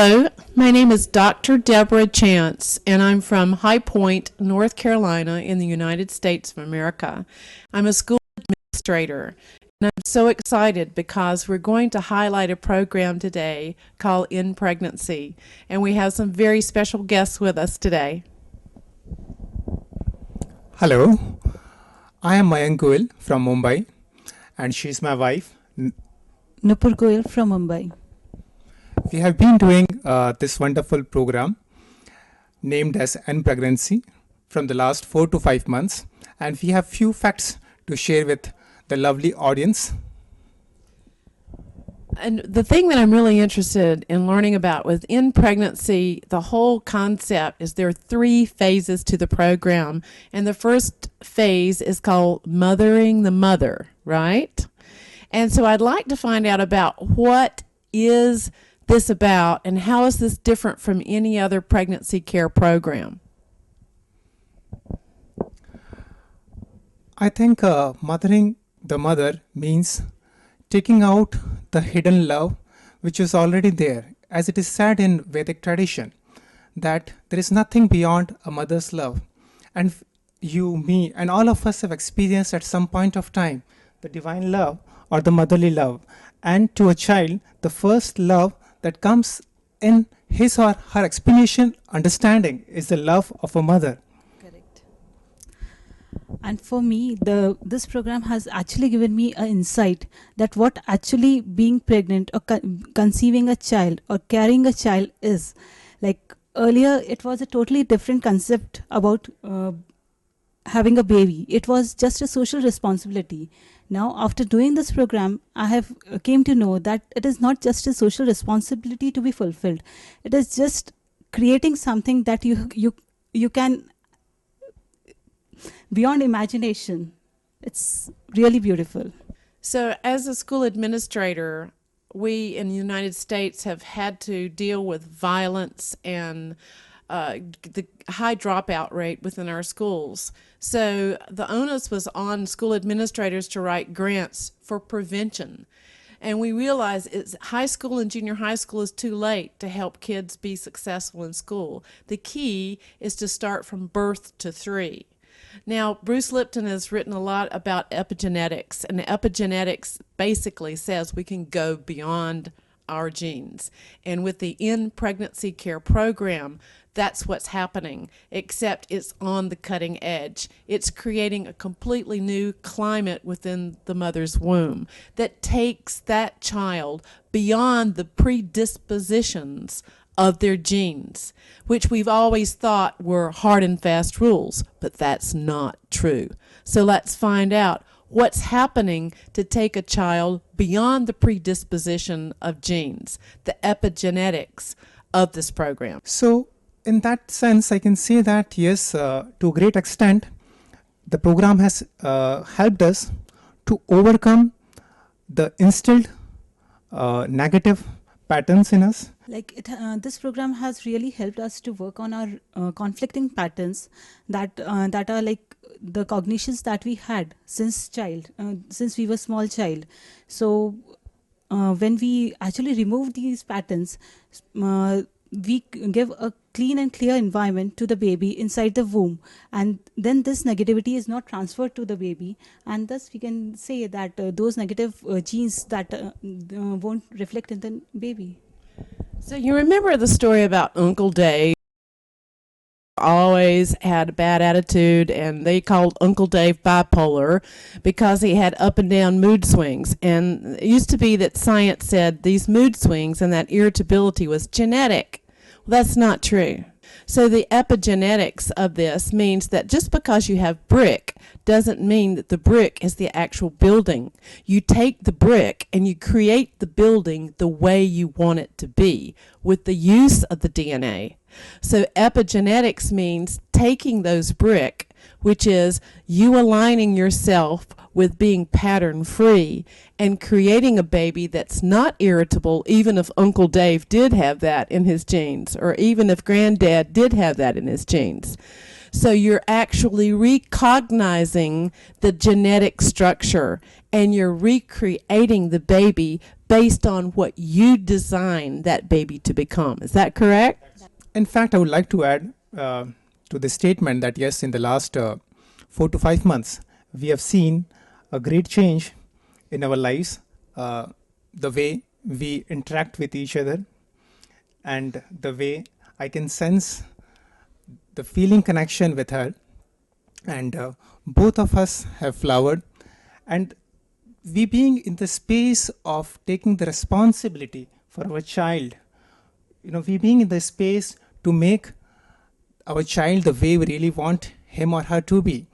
Hello, my name is Dr. Deborah Chance, and I'm from High Point, North Carolina, in the United States of America. I'm a school administrator, and I'm so excited because we're going to highlight a program today called In Pregnancy, and we have some very special guests with us today. Hello, I am Mayank Goel from Mumbai, and she's my wife. Nupur from Mumbai. We have been doing this wonderful program named as N Pregnancy from the last 4 to 5 months, and we have few facts to share with the lovely audience. And the thing that I'm really interested in learning about within pregnancy, the whole concept is there are 3 phases to the program. And the first phase is called mothering the mother, right? And so I'd like to find out about what is this about and how is this different from any other pregnancy care program? I think mothering the mother means taking out the hidden love which is already there, as it is said in Vedic tradition that there is nothing beyond a mother's love. And you, me, and all of us have experienced at some point of time the divine love or the motherly love. And to a child, the first love that comes in his or her explanation, understanding, is the love of a mother. Correct. And for me, this program has actually given me an insight that what actually being pregnant or conceiving a child or carrying a child is. Like earlier, it was a totally different concept about having a baby. It was just a social responsibility. Now, after doing this program, I have came to know that it is not just a social responsibility to be fulfilled. It is just creating something that you can beyond imagination. It's really beautiful. So as a school administrator, we in the United States have had to deal with violence and the high dropout rate within our schools. So the onus was on school administrators to write grants for prevention. And we realize it's high school and junior high school is too late to help kids be successful in school. The key is to start from birth to 3. Now, Bruce Lipton has written a lot about epigenetics, and epigenetics basically says we can go beyond our genes. And with the In Pregnancy Care program, that's what's happening, except it's on the cutting edge. It's creating a completely new climate within the mother's womb that takes that child beyond the predispositions of their genes, which we've always thought were hard and fast rules, but that's not true. So let's find out what's happening to take a child beyond the predisposition of genes, the epigenetics of this program. So, in that sense, I can say that yes, to a great extent, the program has helped us to overcome the instilled negative patterns in us. Like this program has really helped us to work on our conflicting patterns that are like the cognitions that we had since we were small child. So when we actually remove these patterns, we give a clean and clear environment to the baby inside the womb, and then this negativity is not transferred to the baby, and thus we can say that those negative genes that won't reflect in the baby. So you remember the story about Uncle Dave? Always had a bad attitude, and they called Uncle Dave bipolar because he had up and down mood swings. And it used to be that science said these mood swings and that irritability was genetic. Well, that's not true. So the epigenetics of this means that just because you have brick doesn't mean that the brick is the actual building. You take the brick and you create the building the way you want it to be with the use of the DNA. So epigenetics means taking those brick, which is you aligning yourself with being pattern free and creating a baby that's not irritable, even if Uncle Dave did have that in his genes, or even if Granddad did have that in his genes. So you're actually recognizing the genetic structure and you're recreating the baby based on what you designed that baby to become. Is that correct? In fact, I would like to add to the statement that yes, in the last 4 to 5 months, we have seen a great change in our lives, the way we interact with each other, and the way I can sense the feeling connection with her. And both of us have flowered. And we being in the space of taking the responsibility for our child, we being in the space to make our child the way we really want him or her to be.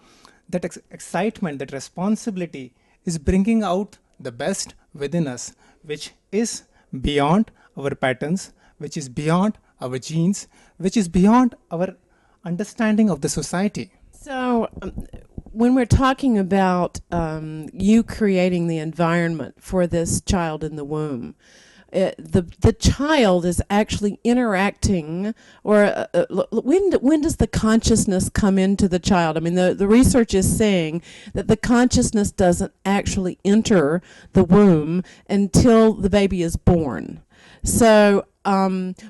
That excitement, that responsibility is bringing out the best within us, which is beyond our patterns, which is beyond our genes, which is beyond our understanding of the society. So, when we're talking about you creating the environment for this child in the womb, the child is actually interacting, or when does the consciousness come into the child? I mean, the research is saying that the consciousness doesn't actually enter the womb until the baby is born. So,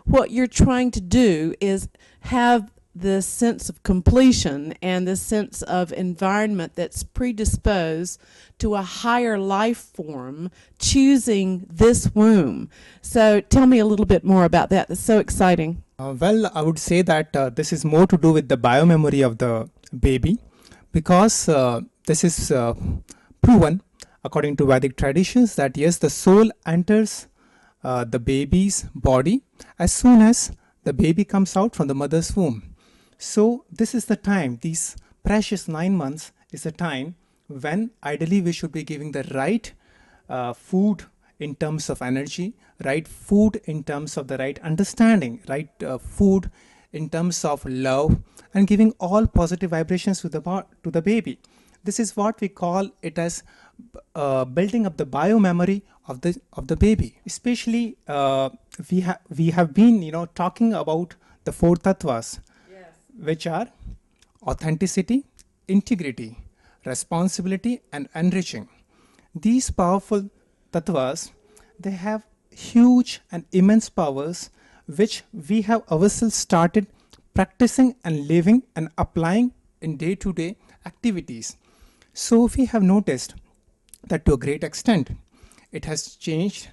what you're trying to do is have this sense of completion and this sense of environment that's predisposed to a higher life form choosing this womb. So tell me a little bit more about that. That's so exciting. Well, I would say that this is more to do with the biomemory of the baby, because this is proven according to Vedic traditions that yes, the soul enters the baby's body as soon as the baby comes out from the mother's womb. So this is the time, these precious 9 months is the time when ideally we should be giving the right food in terms of energy, right food in terms of the right understanding, right food in terms of love, and giving all positive vibrations to the baby. This is what we call it as building up the biomemory of the baby. Especially we have been talking about the four tattvas, which are authenticity, integrity, responsibility, and enriching. These powerful tattvas, they have huge and immense powers which we have ourselves started practicing and living and applying in day-to-day activities. So we have noticed that to a great extent, it has changed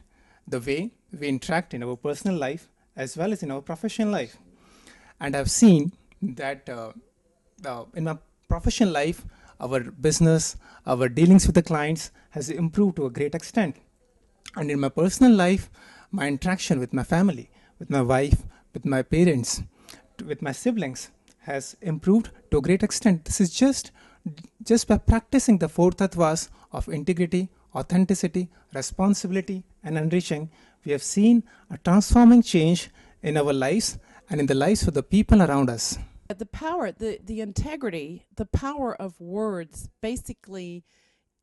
the way we interact in our personal life as well as in our professional life. And I've seen that in my professional life, our business, our dealings with the clients has improved to a great extent. And in my personal life, my interaction with my family, with my wife, with my parents, with my siblings has improved to a great extent. This is just by practicing the four tattvas of integrity, authenticity, responsibility, and enriching. We have seen a transforming change in our lives and in the lives of the people around us. The power, the integrity, the power of words basically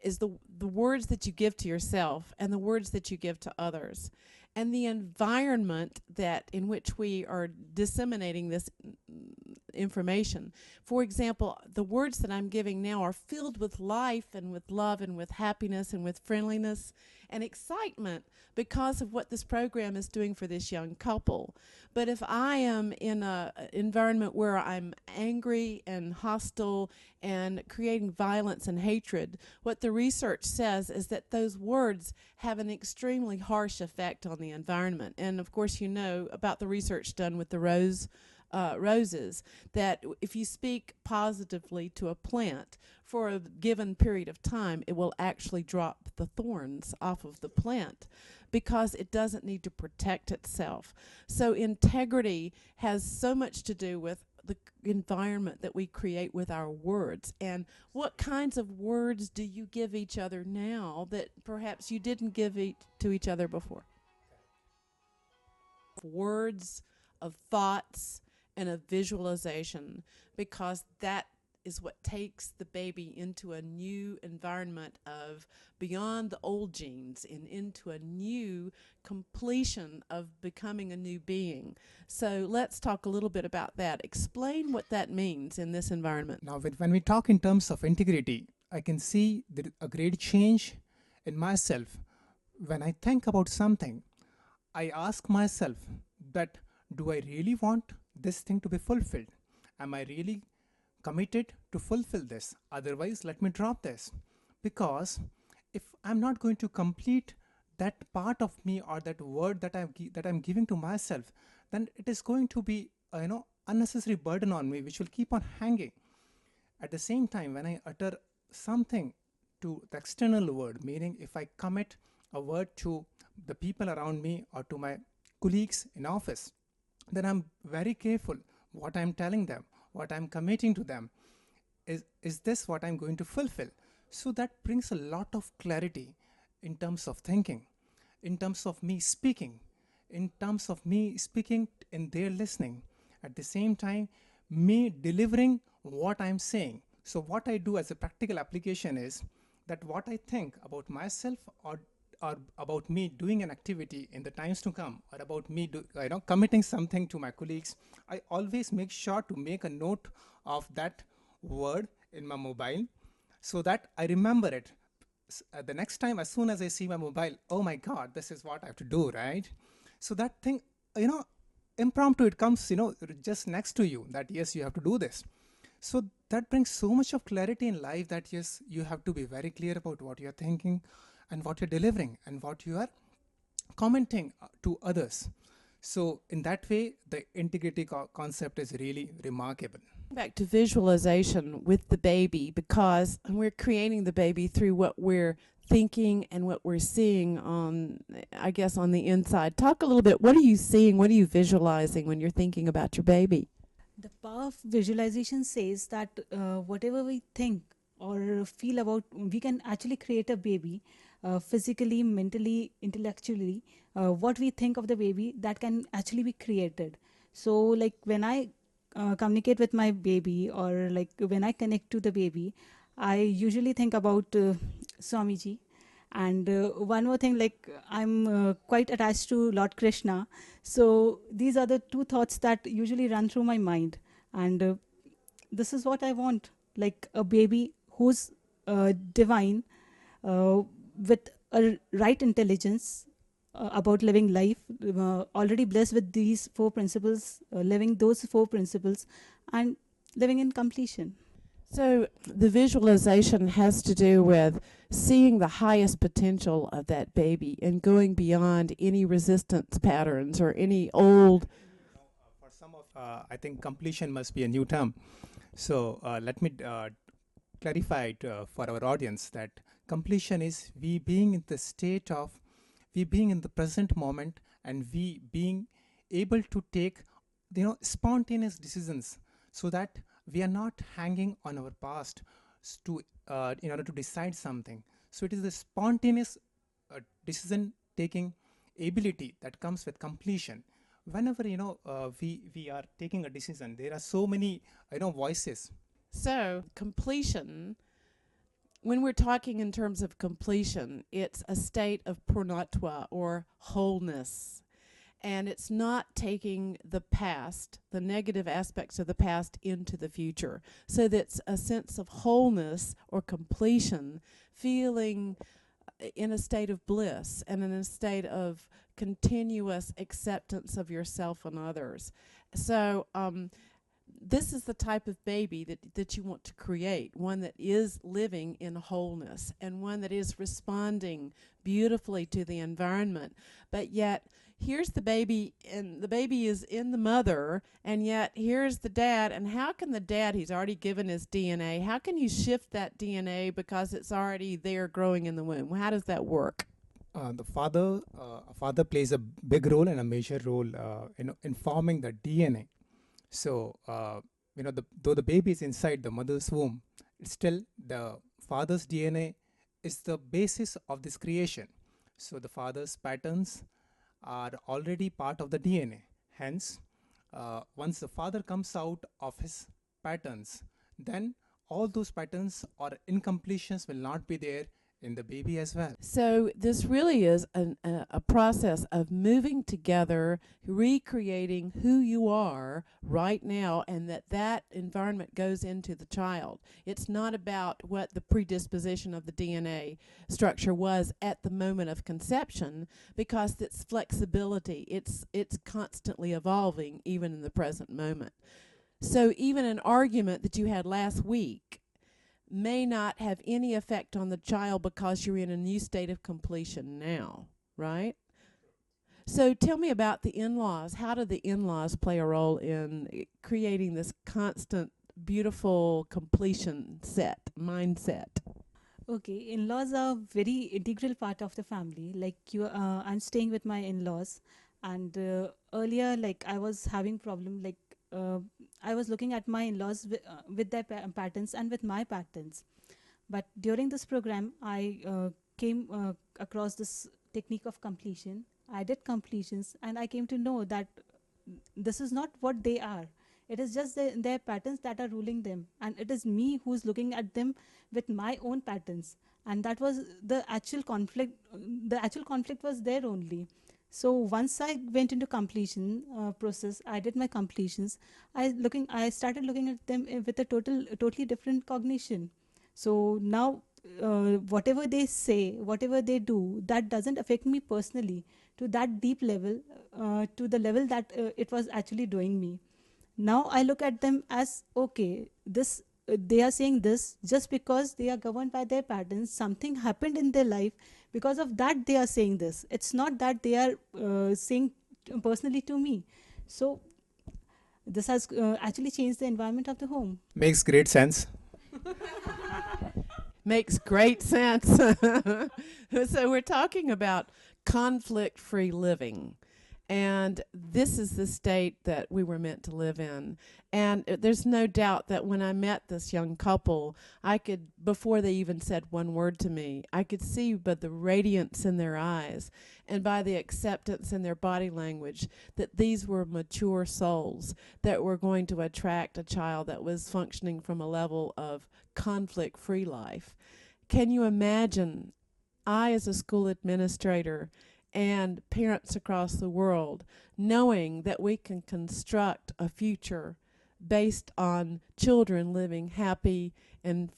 is the words that you give to yourself and the words that you give to others, and the environment that in which we are disseminating this information. For example, the words that I'm giving now are filled with life and with love and with happiness and with friendliness and excitement because of what this program is doing for this young couple. But if I am in an environment where I'm angry and hostile and creating violence and hatred, what the research says is that those words have an extremely harsh effect on the environment. And of course, you know about the research done with the roses, that if you speak positively to a plant for a given period of time, it will actually drop the thorns off of the plant because it doesn't need to protect itself. So integrity has so much to do with the environment that we create with our words. And what kinds of words do you give each other now that perhaps you didn't give to each other before? Words of thoughts and of visualization, because that is what takes the baby into a new environment of beyond the old genes and into a new completion of becoming a new being. So let's talk a little bit about that. Explain what that means in this environment. Now, when we talk in terms of integrity, I can see a great change in myself when I think about something, I ask myself that do I really want this thing to be fulfilled? Am I really committed to fulfill this? Otherwise, let me drop this. Because if I'm not going to complete that part of me or that word that I'm giving to myself, then it is going to be unnecessary burden on me, which will keep on hanging. At the same time, when I utter something to the external world, meaning if I commit a word to the people around me or to my colleagues in office, then I'm very careful what I'm telling them, what I'm committing to them. Is this what I'm going to fulfill? So that brings a lot of clarity in terms of thinking, in terms of me speaking, in terms of me speaking and their listening. At the same time, me delivering what I'm saying. So what I do as a practical application is that what I think about myself or about me doing an activity in the times to come, or about me committing something to my colleagues, I always make sure to make a note of that word in my mobile so that I remember it. The next time, as soon as I see my mobile, oh my God, this is what I have to do, right? So that thing, you know, impromptu, it comes, just next to you that yes, you have to do this. So that brings so much of clarity in life that yes, you have to be very clear about what you're thinking and what you're delivering and what you are commenting to others. So in that way, the integrity concept is really remarkable. Back to visualization with the baby, because we're creating the baby through what we're thinking and what we're seeing on, I guess, on the inside. Talk a little bit. What are you seeing? What are you visualizing when you're thinking about your baby? The power of visualization says that whatever we think or feel about, we can actually create a baby physically, mentally, intellectually. What we think of the baby, that can actually be created. So, like when I communicate with my baby, or like when I connect to the baby, I usually think about Swamiji. And one more thing, like I'm quite attached to Lord Krishna. So these are the two thoughts that usually run through my mind. And this is what I want, like a baby who's divine, with a right intelligence about living life, already blessed with these four principles, living those four principles, and living in completion. So the visualization has to do with seeing the highest potential of that baby and going beyond any resistance patterns or any old. For some of, I think completion must be a new term. So let me clarify it for our audience that completion is we being in the state of, we being in the present moment, and we being able to take spontaneous decisions, so that we are not hanging on our past to in order to decide something. So it is the spontaneous decision taking ability that comes with completion. Whenever we are taking a decision, there are so many voices. So completion, when we're talking in terms of completion, it's a state of purnatva or wholeness. And it's not taking the past, the negative aspects of the past, into the future. So that's a sense of wholeness or completion, feeling in a state of bliss and in a state of continuous acceptance of yourself and others. So, this is the type of baby that you want to create, one that is living in wholeness and one that is responding beautifully to the environment. But yet, here's the baby, and the baby is in the mother, and yet here's the dad. And how can the dad, he's already given his DNA, how can you shift that DNA because it's already there growing in the womb? How does that work? The father plays a big role and a major role in forming the DNA. So, though the baby is inside the mother's womb, still the father's DNA is the basis of this creation. So, the father's patterns are already part of the DNA. Hence, once the father comes out of his patterns, then all those patterns or incompletions will not be there in the baby as well. So this really is a process of moving together, recreating who you are right now, and that environment goes into the child. It's not about what the predisposition of the DNA structure was at the moment of conception, because it's flexibility. It's constantly evolving, even in the present moment. So even an argument that you had last week may not have any effect on the child because you're in a new state of completion now, right? So tell me about the in-laws. How do the in-laws play a role in creating this constant, beautiful completion mindset? Okay, in-laws are very integral part of the family. Like I'm staying with my in-laws, and earlier, like I was having problem. Like I was looking at my in-laws with their patterns and with my patterns. But during this program, I came across this technique of completion. I did completions, and I came to know that this is not what they are. It is just their patterns that are ruling them, and it is me who's looking at them with my own patterns. And that was the actual conflict. The actual conflict was there only. So once I went into completion process, I did my completions. I started looking at them with a totally different cognition. So now, whatever they say, whatever they do, that doesn't affect me personally to that deep level, to the level that it was actually doing me. Now I look at them as okay, this they are saying this just because they are governed by their patterns. Something happened in their life, because of that they are saying this. It's not that they are saying personally to me. So this has actually changed the environment of the home. Makes great sense. Makes great sense. So we're talking about conflict-free living. And this is the state that we were meant to live in. And there's no doubt that when I met this young couple, I could, before they even said one word to me, I could see by the radiance in their eyes and by the acceptance in their body language that these were mature souls that were going to attract a child that was functioning from a level of conflict-free life. Can you imagine, I, as a school administrator, and parents across the world, knowing that we can construct a future based on children living happy and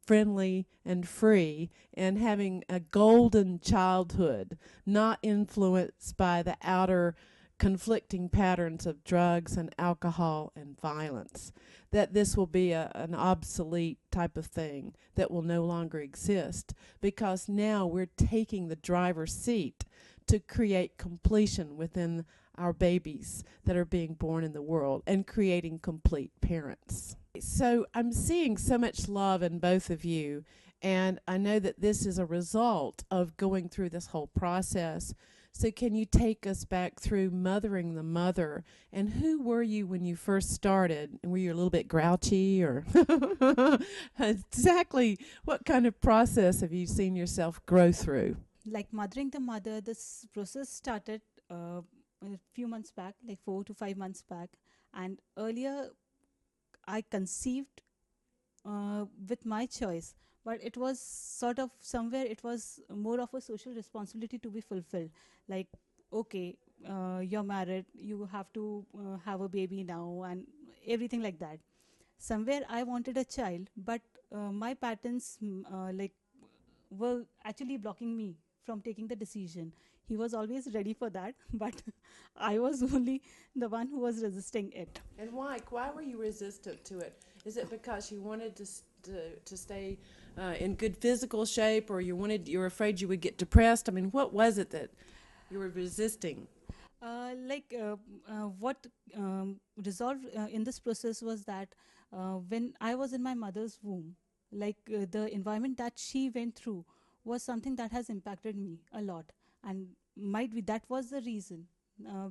friendly and free and having a golden childhood, not influenced by the outer conflicting patterns of drugs and alcohol and violence, that this will be an obsolete type of thing that will no longer exist, because now we're taking the driver's seat to create completion within our babies that are being born in the world and creating complete parents. So I'm seeing so much love in both of you, and I know that this is a result of going through this whole process. So can you take us back through mothering the mother, and who were you when you first started? And were you a little bit grouchy, or exactly what kind of process have you seen yourself grow through? Like mothering the mother, this process started a few months back, like 4 to 5 months back. And earlier I conceived with my choice, but it was sort of somewhere, it was more of a social responsibility to be fulfilled. Like, okay, you're married, you have to have a baby now, and everything like that. Somewhere I wanted a child, but my patterns like were actually blocking me from taking the decision. He was always ready for that, but I was only the one who was resisting it. And why? Why were you resistant to it? Is it because you wanted to stay in good physical shape, or you were afraid you would get depressed? I mean, what was it that you were resisting? What resolved in this process was that when I was in my mother's womb, the environment that she went through was something that has impacted me a lot, and might be that was the reason.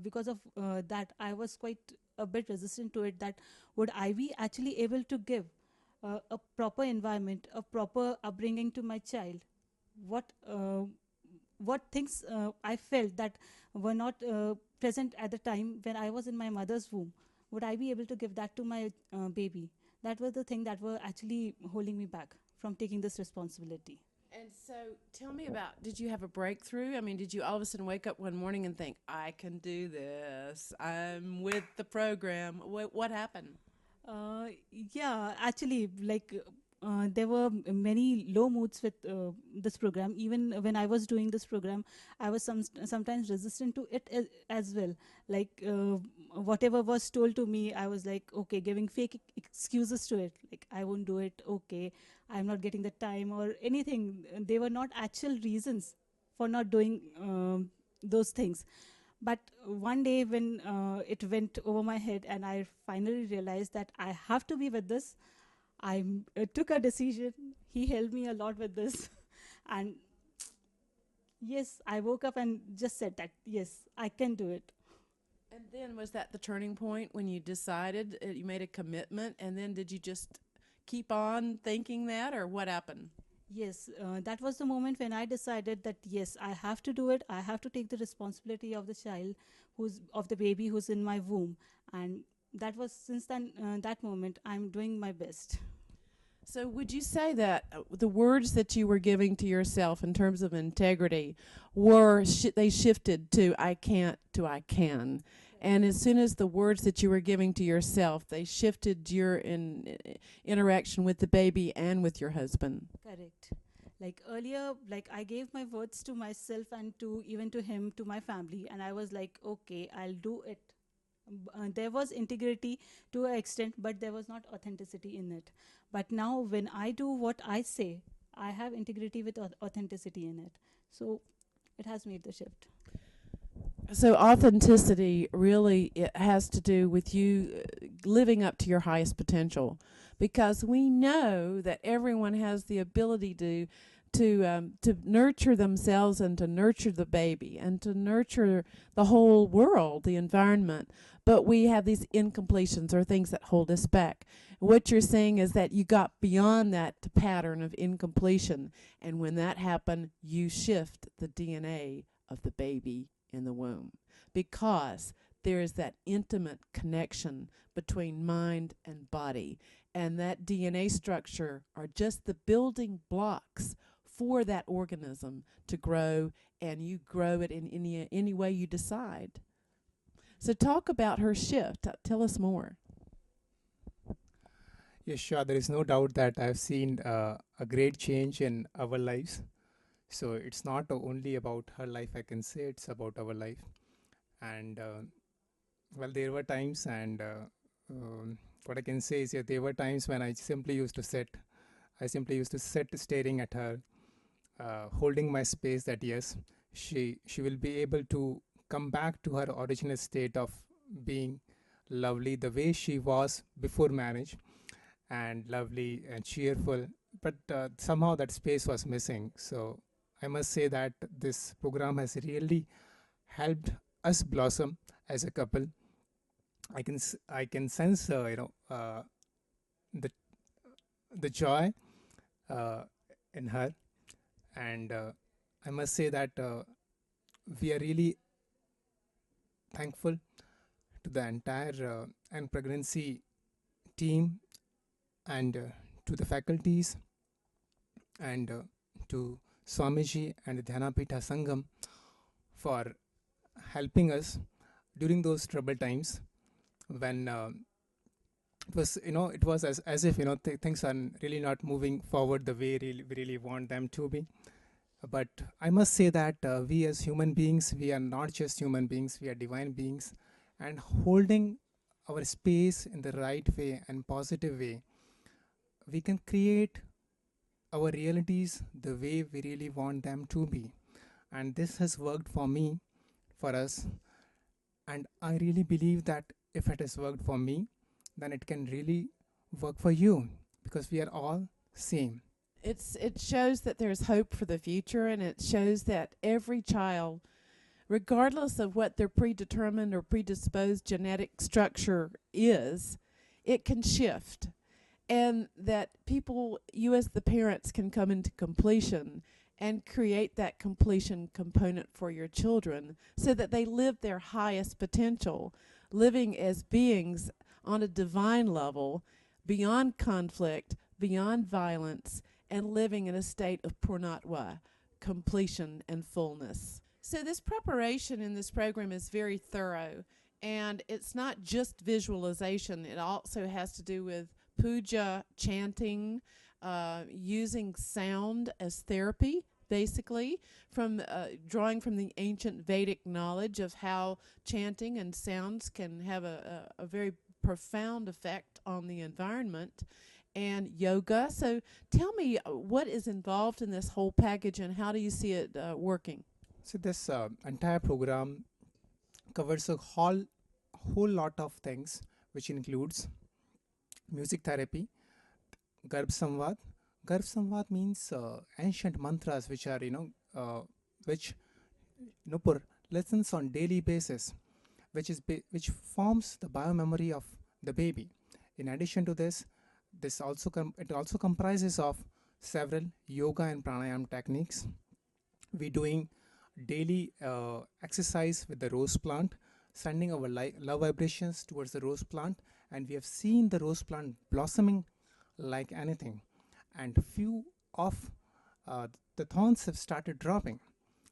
Because of that, I was quite a bit resistant to it. That would I be actually able to give a proper environment, a proper upbringing to my child? What what things I felt that were not present at the time when I was in my mother's womb, would I be able to give that to my baby? That was the thing that were actually holding me back from taking this responsibility. And so tell me about, did you have a breakthrough? I mean, did you all of a sudden wake up one morning and think, I can do this? I'm with the program. What happened? Yeah, actually, there were many low moods with this program. Even when I was doing this program, I was sometimes resistant to it as well. Like whatever was told to me, I was like, okay, giving fake excuses to it. Like I won't do it. Okay, I'm not getting the time or anything. They were not actual reasons for not doing those things. But one day when it went over my head and I finally realized that I have to be with this, I took a decision. He helped me a lot with this. And yes, I woke up and just said that, yes, I can do it. And then was that the turning point when you decided, you made a commitment, and then did you just keep on thinking that, or what happened? Yes, that was the moment when I decided that yes, I have to do it. I have to take the responsibility of the child, who's of the baby who's in my womb, and that was since then that moment I'm doing my best. So, would you say that the words that you were giving to yourself in terms of integrity were they shifted to "I can't" to "I can," and as soon as the words that you were giving to yourself, they shifted your interaction with the baby and with your husband. Correct. Like earlier, like I gave my words to myself and to even to him, to my family, and I was like, okay, I'll do it. There was integrity to an extent, but there was not authenticity in it. But now, when I do what I say, I have integrity with authenticity in it. So it has made the shift. So authenticity really it has to do with you living up to your highest potential, because we know that everyone has the ability to nurture themselves and to nurture the baby and to nurture the whole world, the environment. But we have these incompletions or things that hold us back. What you're saying is that you got beyond that pattern of incompletion, and when that happened, you shift the DNA of the baby in the womb, because there is that intimate connection between mind and body, and that DNA structure are just the building blocks for that organism to grow, and you grow it in any way you decide. So talk about her shift. Tell us more. Yes, sure. There is no doubt that I've seen a great change in our lives. So it's not only about her life, I can say it's about our life. And well, there were times, and what I can say is, yeah, there were times when I simply used to sit staring at her, holding my space that yes, she will be able to come back to her original state of being lovely the way she was before marriage, and lovely and cheerful, but somehow that space was missing. So I must say that this program has really helped us blossom as a couple. I can sense the joy uh, in her, and I must say that we are really thankful to the entire and pregnancy team, and to the faculties, and to Swamiji and the Dhyanapita Sangam for helping us during those troubled times when it was as if things are really not moving forward the way we really want them to be. But I must say that we as human beings, we are not just human beings, we are divine beings, and holding our space in the right way and positive way, we can create our realities the way we really want them to be. And this has worked for me, for us, and I really believe that if it has worked for me, then it can really work for you, because we are all same. It shows that there's hope for the future, and it shows that every child, regardless of what their predetermined or predisposed genetic structure is, it can shift. And that people, you as the parents, can come into completion and create that completion component for your children so that they live their highest potential, living as beings on a divine level, beyond conflict, beyond violence, and living in a state of purnatva, completion and fullness. So, this preparation in this program is very thorough, and it's not just visualization, it also has to do with puja, chanting, using sound as therapy. Basically, from drawing from the ancient Vedic knowledge of how chanting and sounds can have a very profound effect on the environment, and yoga. So, tell me what is involved in this whole package and how do you see it working? So this entire program covers a whole lot of things, which includes music therapy, Garbh Samvad. Garbh Samvad means ancient mantras, which are which Nupur listens on daily basis, which forms the biomemory of the baby. In addition to this, it also comprises of several yoga and pranayam techniques. We doing daily exercise with the rose plant, sending our love vibrations towards the rose plant, and we have seen the rose plant blossoming like anything, and few of the thorns have started dropping.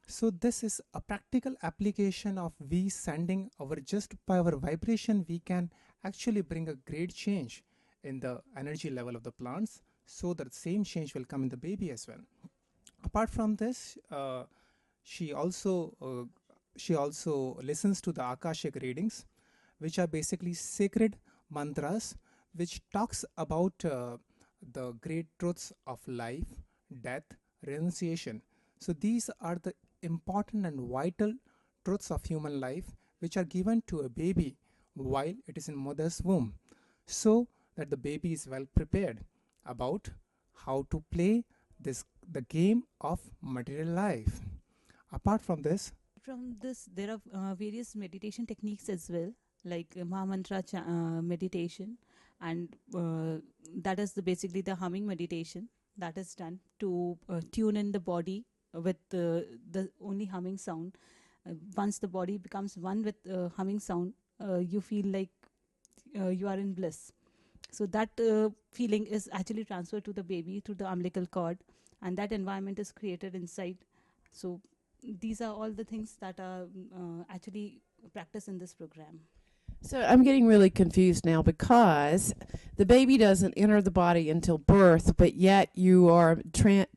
So this is a practical application of we sending our, just by our vibration we can actually bring a great change in the energy level of the plants, so that same change will come in the baby as well. Apart from this, she also listens to the Akashic readings, which are basically sacred mantras, which talks about the great truths of life, death, renunciation. So these are the important and vital truths of human life, which are given to a baby while it is in mother's womb, so that the baby is well prepared about how to play the game of material life. Apart from this, There are various meditation techniques as well, like Mahamantra meditation, and that is basically the humming meditation that is done to tune in the body with the only humming sound. Once the body becomes one with humming sound, you feel like you are in bliss. So that feeling is actually transferred to the baby through the umbilical cord, and that environment is created inside. So these are all the things that are actually practiced in this program. So I'm getting really confused now because the baby doesn't enter the body until birth, but yet you are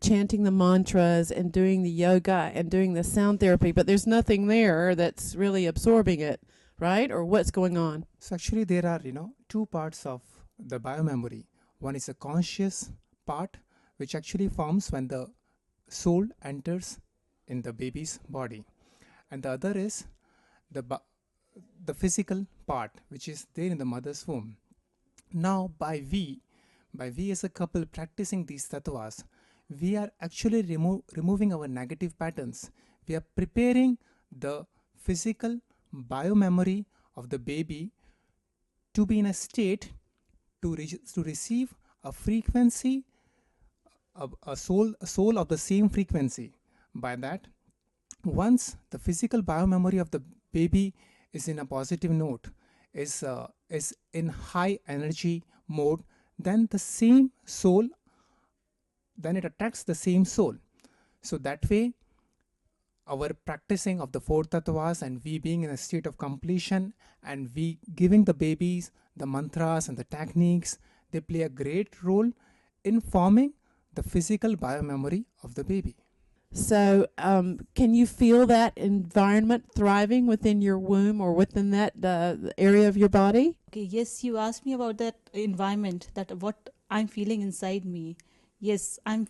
chanting the mantras and doing the yoga and doing the sound therapy, but there's nothing there that's really absorbing it, right? Or what's going on? so actually there are two parts of the biomemory. One is a conscious part, which actually forms when the soul enters in the baby's body, and the other is the physical part, which is there in the mother's womb. Now by we as a couple practicing these tattvas, we are actually removing our negative patterns. We are preparing the physical biomemory of the baby to be in a state to receive a frequency, a soul of the same frequency. By that, once the physical biomemory of the baby is in a positive note, is in high energy mode, then the same soul, then it attracts the same soul. So that way, our practicing of the four tattvas and we being in a state of completion and we giving the babies the mantras and the techniques, they play a great role in forming the physical biomemory of the baby. So, can you feel that environment thriving within your womb or within that area of your body? Okay, yes, you asked me about that environment, that what I'm feeling inside me. Yes, I'm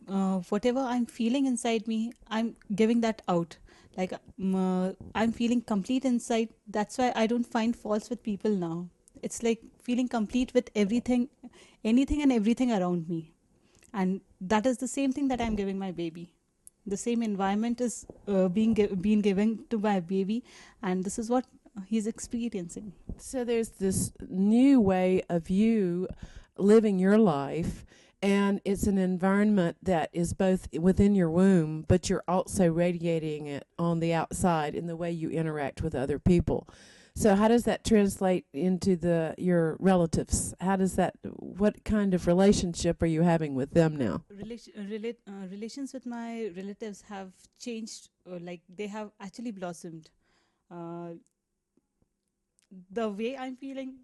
whatever I'm feeling inside me, I'm giving that out. Like I'm feeling complete inside. That's why I don't find faults with people now. It's like feeling complete with everything, anything and everything around me, and that is the same thing that I'm giving my baby. The same environment is being given to my baby, and this is what he's experiencing. So there's this new way of you living your life, and it's an environment that is both within your womb, but you're also radiating it on the outside in the way you interact with other people. So how does that translate into your relatives? How does that? What kind of relationship are you having with them now? Relations with my relatives have changed, like they have actually blossomed. Uh, the way I'm feeling,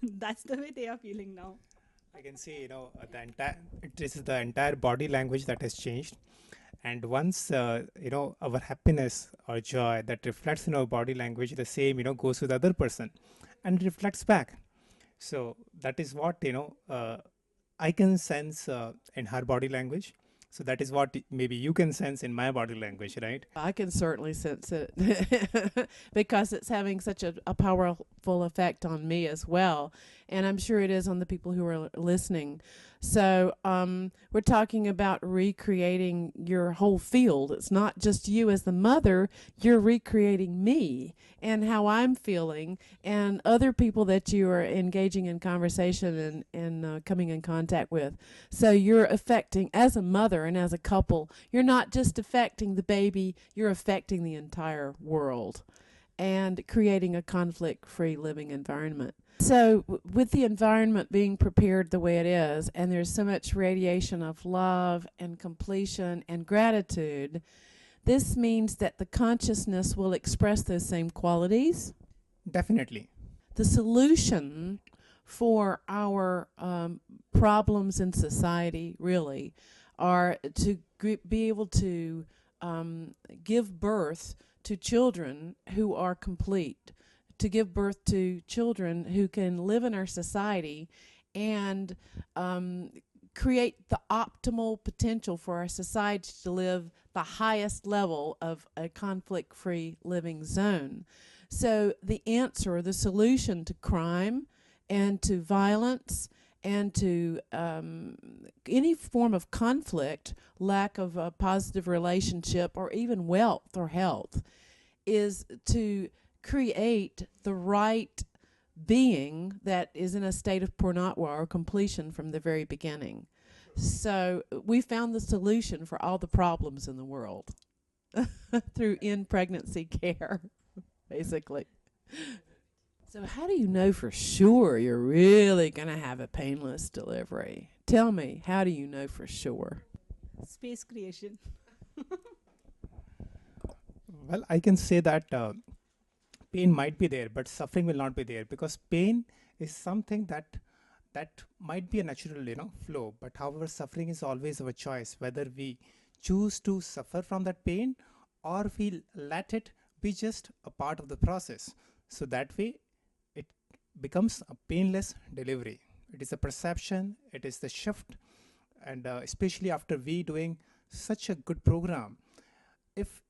that's the way they are feeling now. I can say, the entire it is the entire body language that has changed. And once, our happiness or joy that reflects in our body language, the same, goes to the other person and reflects back. So that is what, I can sense in her body language. So that is what maybe you can sense in my body language, right? I can certainly sense it because it's having such a powerful effect on me as well. And I'm sure it is on the people who are listening. So, we're talking about recreating your whole field. It's not just you as the mother, you're recreating me and how I'm feeling, and other people that you are engaging in conversation and coming in contact with. So, you're affecting, as a mother and as a couple, you're not just affecting the baby, you're affecting the entire world and creating a conflict free living environment. So, with the environment being prepared the way it is, and there's so much radiation of love and completion and gratitude, this means that the consciousness will express those same qualities. Definitely. The solution for our problems in society really are to be able to give birth to children who are complete, to give birth to children who can live in our society and create the optimal potential for our society to live the highest level of a conflict-free living zone. So the answer, the solution to crime and to violence and to any form of conflict, lack of a positive relationship, or even wealth or health, is to create the right being that is in a state of purnatwa or completion from the very beginning. So we found the solution for all the problems in the world through in pregnancy care, basically. So how do you know for sure you're really going to have a painless delivery? Tell me, how do you know for sure? Space creation. Well, I can say that pain might be there, but suffering will not be there, because pain is something that might be a natural, flow. But however, suffering is always our choice, whether we choose to suffer from that pain or we let it be just a part of the process. So that way, it becomes a painless delivery. It is a perception. It is the shift, and especially after we doing such a good program, if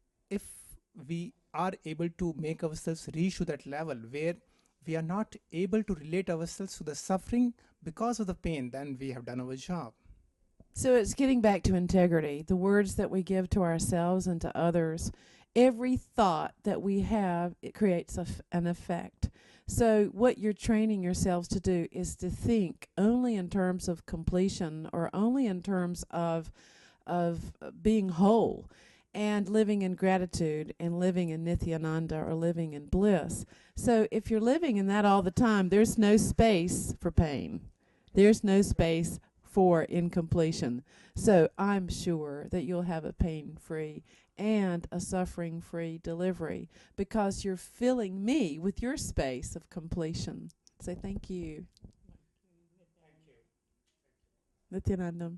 we are able to make ourselves reach to that level where we are not able to relate ourselves to the suffering because of the pain, then we have done our job. So it's getting back to integrity, the words that we give to ourselves and to others. Every thought that we have, it creates an effect. So what you're training yourselves to do is to think only in terms of completion, or only in terms of being whole and living in gratitude and living in nityananda, or living in bliss. So if you're living in that all the time, there's no space for pain. There's no space for incompletion. So I'm sure that you'll have a pain-free and a suffering-free delivery, because you're filling me with your space of completion. So thank you. Nityanandam.